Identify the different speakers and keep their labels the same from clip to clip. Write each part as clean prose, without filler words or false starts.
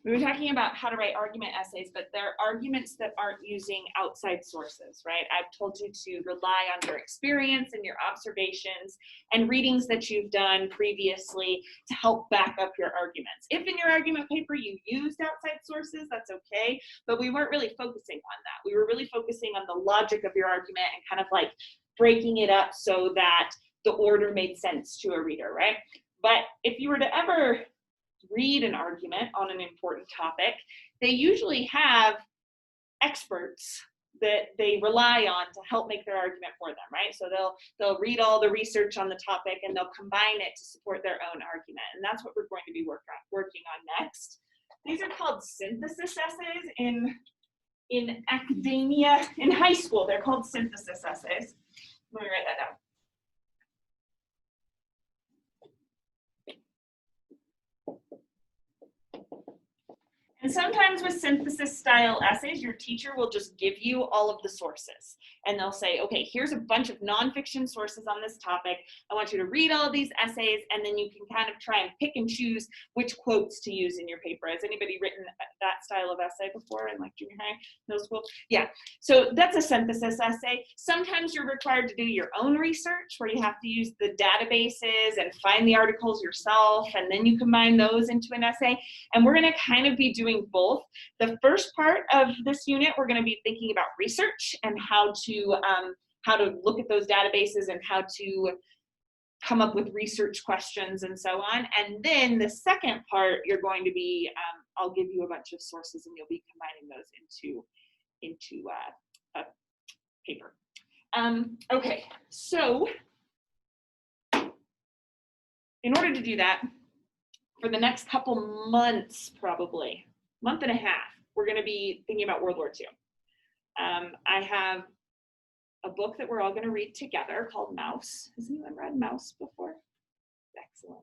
Speaker 1: We were talking about how to write argument essays, but they're arguments that aren't using outside sources, right? I've told you to rely on your experience and your observations and readings that you've done previously to help back up your arguments. If in your argument paper you used outside sources, that's okay, but we weren't really focusing on that. We were really focusing on the logic of your argument and kind of like breaking it up so that the order made sense to a reader, right? But if you were to ever read an argument on an important topic, they usually have experts that they rely on to help make their argument for them, right? So they'll read all the research on the topic and they'll combine it to support their own argument. And that's what we're going to be working on next. These are called synthesis essays in academia. In high school, they're called synthesis essays. Let me write that down. And sometimes with synthesis style essays, your teacher will just give you all of the sources. And they'll say, okay, here's a bunch of nonfiction sources on this topic. I want you to read all of these essays, and then you can kind of try and pick and choose which quotes to use in your paper. Has anybody written that style of essay before in like junior high, middle school? Yeah, so that's a synthesis essay. Sometimes you're required to do your own research where you have to use the databases and find the articles yourself, and then you combine those into an essay. And we're gonna kind of be doing both. The first part of this unit, we're gonna be thinking about research and how to look at those databases and how to come up with research questions and so on. And then the second part, you're going to be, I'll give you a bunch of sources and you'll be combining those into a paper. Okay, so in order to do that, for the next couple months, probably, month and a half, we're going to be thinking about World War II. I have a book that we're all going to read together called Maus. Has anyone read Maus before? Excellent.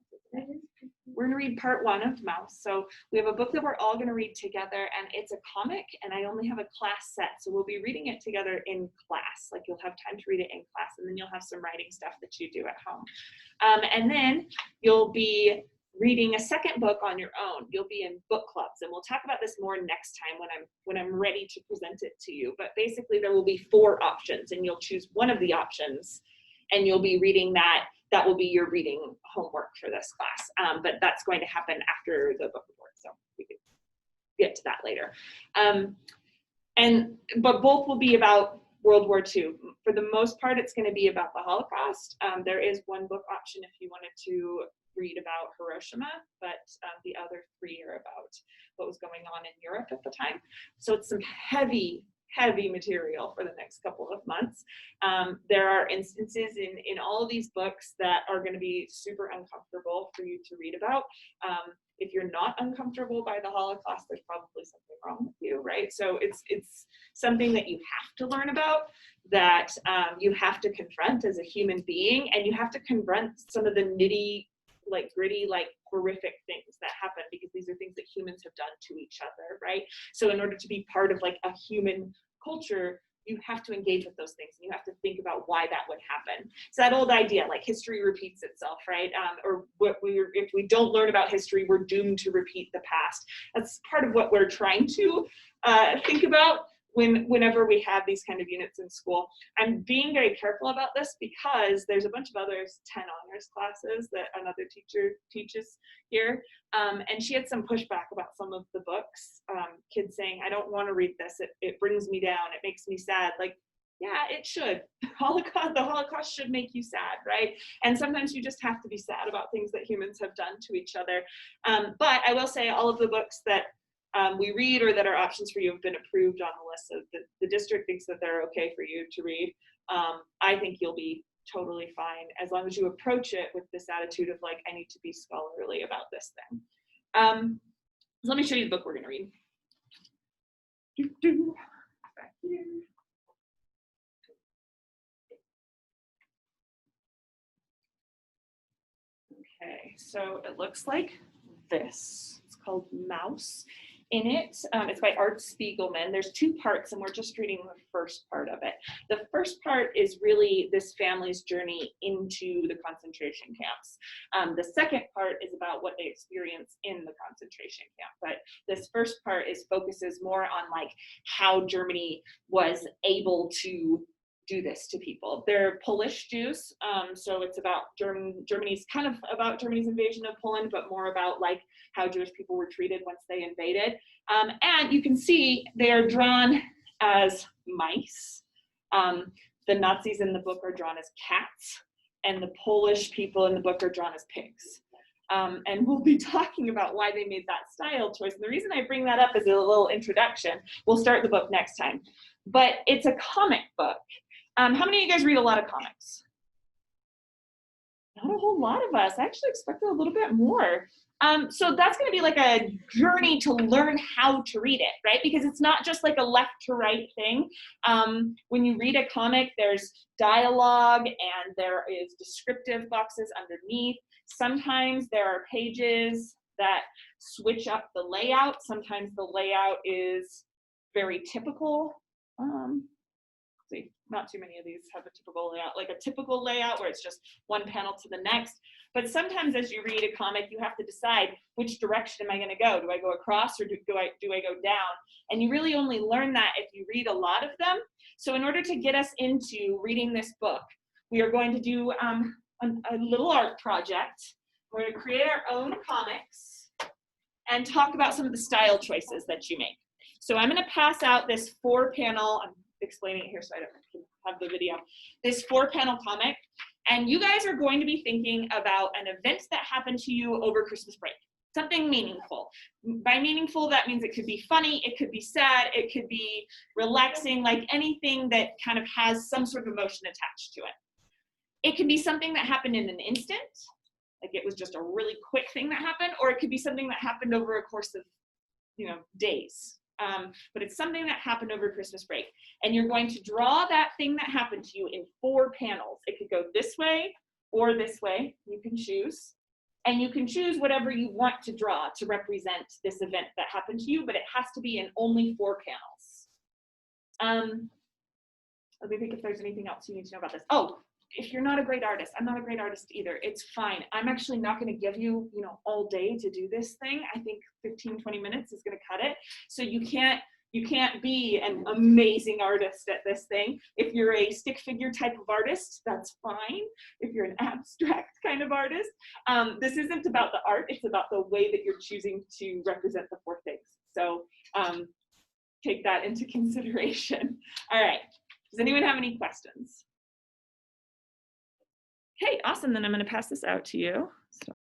Speaker 1: We're going to read part 1 of Maus. So we have a book that we're all going to read together, and it's a comic, and I only have a class set. So we'll be reading it together in class. Like you'll have time to read it in class, and then you'll have some writing stuff that you do at home. And then you'll be reading a second book on your own. You'll be in book clubs, and we'll talk about this more next time when I'm ready to present it to you. But basically there will be 4 options, and you'll choose one of the options, and you'll be reading that. That will be your reading homework for this class. But that's going to happen after the book report, so we can get to that later. But both will be about World War II. For the most part, it's going to be about the Holocaust. There is one book option if you wanted to read about Hiroshima, but the other 3 are about what was going on in Europe at the time. So it's some heavy material for the next couple of months. There are instances in all of these books that are going to be super uncomfortable for you to read about. If you're not uncomfortable by the Holocaust, there's probably something wrong with you, right? So it's something that you have to learn about, that you have to confront as a human being, and you have to confront some of the gritty, horrific things that happen, because these are things that humans have done to each other, right? So in order to be part of like a human culture, you have to engage with those things, and you have to think about why that would happen. It's that old idea, like history repeats itself, right? If we don't learn about history, we're doomed to repeat the past. That's part of what we're trying to think about whenever we have these kind of units in school. I'm being very careful about this because there's a bunch of other 10 honors classes that another teacher teaches here, and she had some pushback about some of the books. Kids saying, I don't want to read this, it brings me down, it makes me sad. Like, yeah, it should. The Holocaust should make you sad, right? And sometimes you just have to be sad about things that humans have done to each other. But I will say all of the books that we read or that are options for you have been approved on the list. So the district thinks that they're okay for you to read. I think you'll be totally fine as long as you approach it with this attitude of like, I need to be scholarly about this thing. So let me show you the book we're going to read. Back here. Okay, so it looks like this. It's called Maus. in it. It's by Art Spiegelman. There's 2 parts, and we're just reading the first part of it. The first part is really this family's journey into the concentration camps. The second part is about what they experience in the concentration camp. But this first part focuses more on like how Germany was able to do this to people. They're Polish Jews, so it's about Germany's kind of about Germany's invasion of Poland, but more about like how Jewish people were treated once they invaded. And you can see they are drawn as mice. The Nazis in the book are drawn as cats, and the Polish people in the book are drawn as pigs. And we'll be talking about why they made that style choice. And the reason I bring that up is a little introduction. We'll start the book next time. But it's a comic book. How many of you guys read a lot of comics? Not a whole lot of us. I actually expected a little bit more. So that's going to be like a journey to learn how to read it, right? Because it's not just like a left to right thing. When you read a comic, there's dialogue and there is descriptive boxes underneath. Sometimes there are pages that switch up the layout. Sometimes the layout is very typical. See, not too many of these have a typical layout, like a typical layout where it's just one panel to the next. But sometimes as you read a comic, you have to decide which direction am I going to go? Do I go across or do I go down? And you really only learn that if you read a lot of them. So in order to get us into reading this book, we are going to do a little art project. We're going to create our own comics and talk about some of the style choices that you make. So I'm going to pass out this 4-panel, I'm explaining it here so I don't have the video, this 4-panel comic, and you guys are going to be thinking about an event that happened to you over Christmas break, something meaningful. By meaningful, that means it could be funny, it could be sad, it could be relaxing, like anything that kind of has some sort of emotion attached to it. It can be something that happened in an instant, like it was just a really quick thing that happened, or it could be something that happened over a course of, days. But it's something that happened over Christmas break. And you're going to draw that thing that happened to you in 4 panels. It could go this way or this way. You can choose. And you can choose whatever you want to draw to represent this event that happened to you, but it has to be in only 4 panels. Let me think if there's anything else you need to know about this. Oh, if you're not a great artist, I'm not a great artist either, it's fine. I'm actually not going to give you, all day to do this thing. I think 15, 20 minutes is going to cut it. So you can't be an amazing artist at this thing. If you're a stick figure type of artist, that's fine. If you're an abstract kind of artist, this isn't about the art, it's about the way that you're choosing to represent the 4 things. So take that into consideration. All right, does anyone have any questions? Okay, awesome. Then I'm going to pass this out to you.